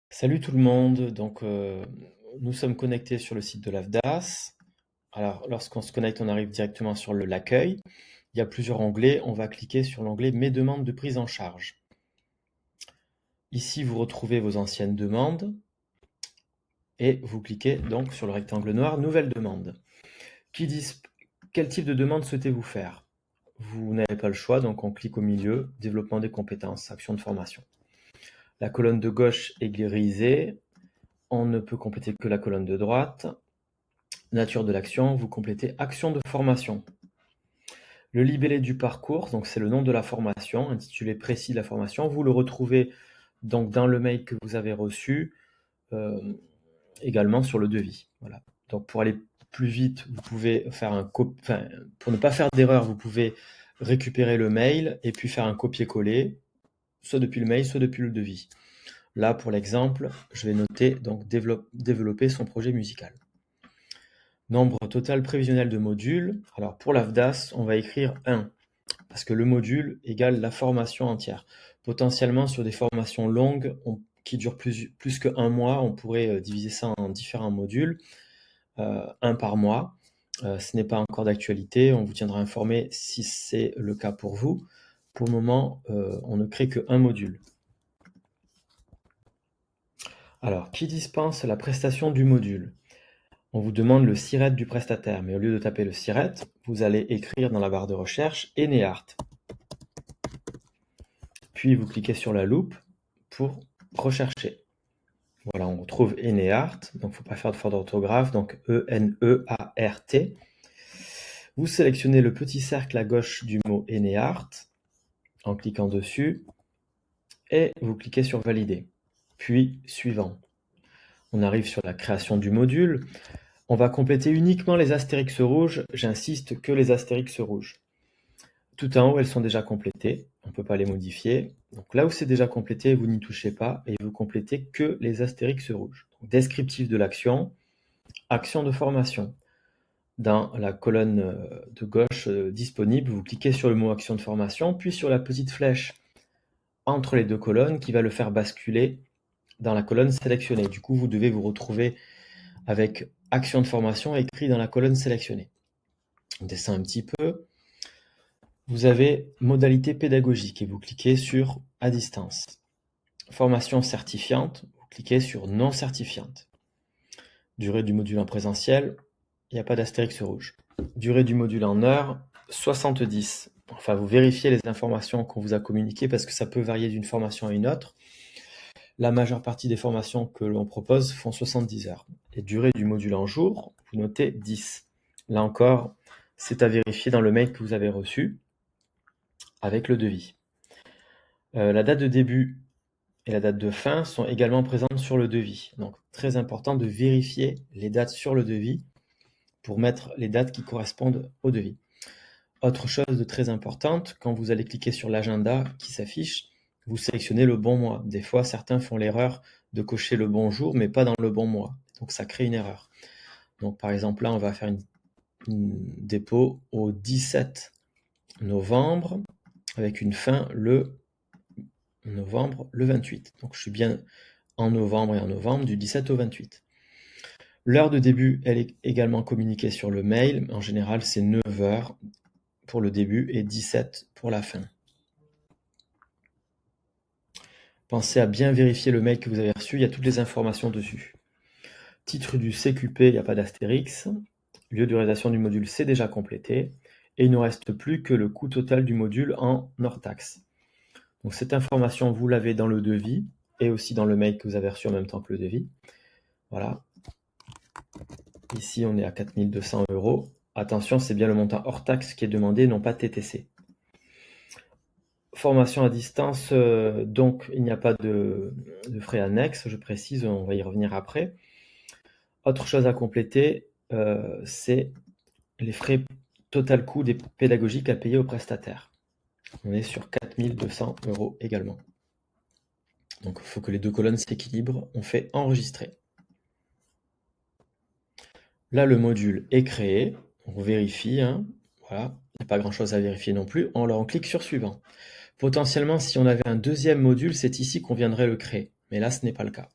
Salut tout le monde, nous sommes connectés sur le site de l'AFDAS. Alors lorsqu'on se connecte, on arrive directement sur l'accueil. Il y a plusieurs onglets, on va cliquer sur l'onglet Mes demandes de prise en charge. Ici, vous retrouvez vos anciennes demandes et vous cliquez donc sur le rectangle noir Nouvelle demande. Quel type de demande souhaitez-vous faire? Vous n'avez pas le choix, donc on clique au milieu Développement des compétences, action de formation. La colonne de gauche est grisée, on ne peut compléter que la colonne de droite. Nature de l'action, vous complétez action de formation. Le libellé du parcours, donc c'est le nom de la formation, intitulé précis de la formation. Vous le retrouvez donc dans le mail que vous avez reçu, également sur le devis. Voilà. Donc pour aller plus vite, vous pouvez faire pour ne pas faire d'erreur, vous pouvez récupérer le mail et puis faire un copier-coller, soit depuis le mail, soit depuis le devis. Là, pour l'exemple, je vais noter donc développer son projet musical. Nombre total prévisionnel de modules. Alors pour l'AFDAS, on va écrire 1, parce que le module égale la formation entière. Potentiellement, sur des formations longues qui durent plus que 1 mois, on pourrait diviser ça en différents modules, 1 par mois. Ce n'est pas encore d'actualité, on vous tiendra informé si c'est le cas pour vous. Pour le moment, on ne crée qu'un module. Alors, qui dispense la prestation du module? On vous demande le SIRET du prestataire, mais au lieu de taper le SIRET, vous allez écrire dans la barre de recherche Eneart. Puis vous cliquez sur la loupe pour rechercher. Voilà, on retrouve Eneart, donc il ne faut pas faire de faute d'orthographe, donc E-N-E-A-R-T. Vous sélectionnez le petit cercle à gauche du mot Eneart en cliquant dessus et vous cliquez sur Valider. Puis suivant. On arrive sur la création du module. On va compléter uniquement les astérix rouges, j'insiste que les astérix rouges. Tout en haut, elles sont déjà complétées, on ne peut pas les modifier. Donc là où c'est déjà complété, vous n'y touchez pas et vous complétez que les astérix rouges. Donc, descriptif de l'action, action de formation. Dans la colonne de gauche disponible, vous cliquez sur le mot action de formation, puis sur la petite flèche entre les deux colonnes qui va le faire basculer dans la colonne sélectionnée. Du coup, vous devez vous retrouver avec action de formation écrit dans la colonne sélectionnée. On descend un petit peu. Vous avez modalité pédagogique et vous cliquez sur à distance. Formation certifiante, vous cliquez sur non certifiante. Durée du module en présentiel, il n'y a pas d'astérix rouge. Durée du module en heures, 70. Enfin, vous vérifiez les informations qu'on vous a communiquées parce que ça peut varier d'une formation à une autre. La majeure partie des formations que l'on propose font 70 heures. Et durée du module en jours, vous notez 10. Là encore, c'est à vérifier dans le mail que vous avez reçu avec le devis. La date de début et la date de fin sont également présentes sur le devis. Donc, très important de vérifier les dates sur le devis pour mettre les dates qui correspondent au devis. Autre chose de très importante, quand vous allez cliquer sur l'agenda qui s'affiche, vous sélectionnez le bon mois. Des fois, certains font l'erreur de cocher le bon jour, mais pas dans le bon mois. Donc, ça crée une erreur. Donc, par exemple, là, on va faire une dépôt au 17 novembre avec une fin le novembre le 28. Donc, je suis bien en novembre et en novembre du 17 au 28. L'heure de début, elle est également communiquée sur le mail. En général, c'est 9 heures pour le début et 17 pour la fin. Pensez à bien vérifier le mail que vous avez reçu, il y a toutes les informations dessus. Titre du CQP, il n'y a pas d'astérix. Lieu de réalisation du module, c'est déjà complété. Et il ne reste plus que le coût total du module en hors taxe. Donc cette information, vous l'avez dans le devis et aussi dans le mail que vous avez reçu en même temps que le devis. Voilà. Ici, on est à 4 200 €. Attention, c'est bien le montant hors taxe qui est demandé, non pas TTC. Formation à distance, donc il n'y a pas de frais annexes, je précise, on va y revenir après. Autre chose à compléter, c'est les frais total coût des pédagogiques à payer aux prestataires. On est sur 4 200 € également. Donc il faut que les deux colonnes s'équilibrent. On fait enregistrer. Là, le module est créé. On vérifie. Voilà. Il n'y a pas grand-chose à vérifier non plus. On clique sur suivant. Potentiellement, si on avait un deuxième module, c'est ici qu'on viendrait le créer. Mais là, ce n'est pas le cas.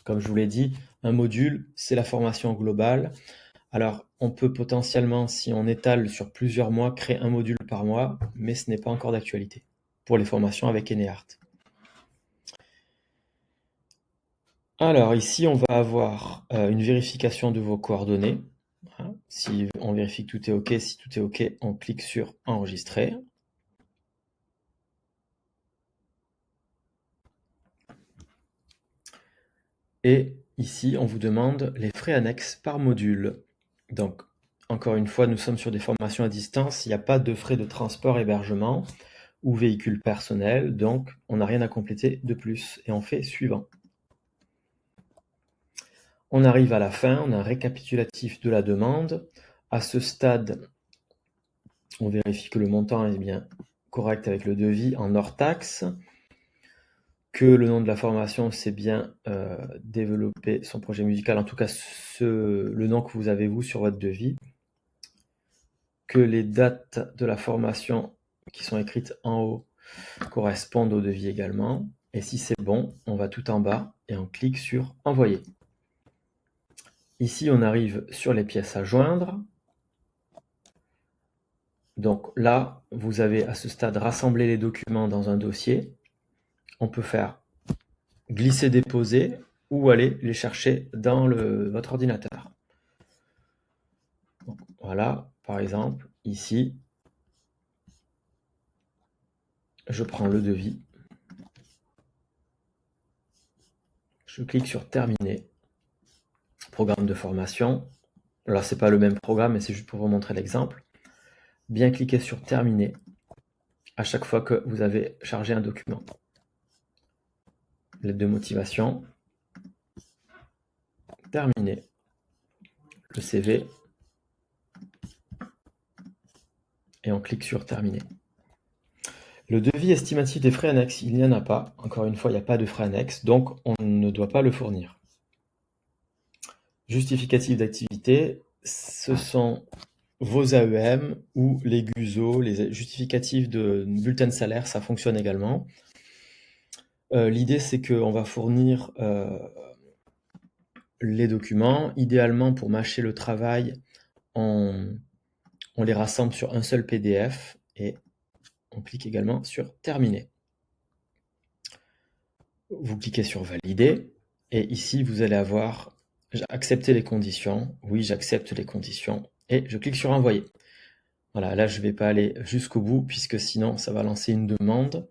Comme je vous l'ai dit, un module, c'est la formation globale. Alors, on peut potentiellement, si on étale sur plusieurs mois, créer un module par mois, mais ce n'est pas encore d'actualité pour les formations avec Eneart. Alors ici, on va avoir une vérification de vos coordonnées. Hein. Si on vérifie que tout est OK, si tout est OK, on clique sur Enregistrer. Et ici, on vous demande les frais annexes par module. Donc, encore une fois, nous sommes sur des formations à distance. Il n'y a pas de frais de transport, hébergement ou véhicule personnel. Donc, on n'a rien à compléter de plus. Et on fait suivant. On arrive à la fin, on a un récapitulatif de la demande. À ce stade, on vérifie que le montant est bien correct avec le devis en hors taxe, que le nom de la formation, c'est bien développer son projet musical, en tout cas le nom que vous avez vous sur votre devis, que les dates de la formation qui sont écrites en haut correspondent au devis également. Et si c'est bon, on va tout en bas et on clique sur Envoyer. Ici, on arrive sur les pièces à joindre. Donc là, vous avez à ce stade rassemblé les documents dans un dossier. On peut faire glisser-déposer ou aller les chercher dans votre ordinateur. Donc, voilà, par exemple, ici, je prends le devis. Je clique sur Terminer. Programme de formation. Alors, ce n'est pas le même programme, mais c'est juste pour vous montrer l'exemple. Bien cliquer sur Terminer à chaque fois que vous avez chargé un document. Lettre de motivation. Terminer. Le CV. Et on clique sur Terminer. Le devis estimatif des frais annexes, il n'y en a pas. Encore une fois, il n'y a pas de frais annexes, donc on ne doit pas le fournir. Justificatif d'activité, ce sont vos AEM ou les GUSO, les justificatifs de bulletin de salaire, ça fonctionne également. L'idée, c'est qu'on va fournir les documents. Idéalement, pour mâcher le travail, on les rassemble sur un seul PDF et on clique également sur Terminer. Vous cliquez sur Valider et ici, vous allez avoir accepter les conditions. Oui, j'accepte les conditions et je clique sur Envoyer. Voilà, là, je ne vais pas aller jusqu'au bout puisque sinon, ça va lancer une demande.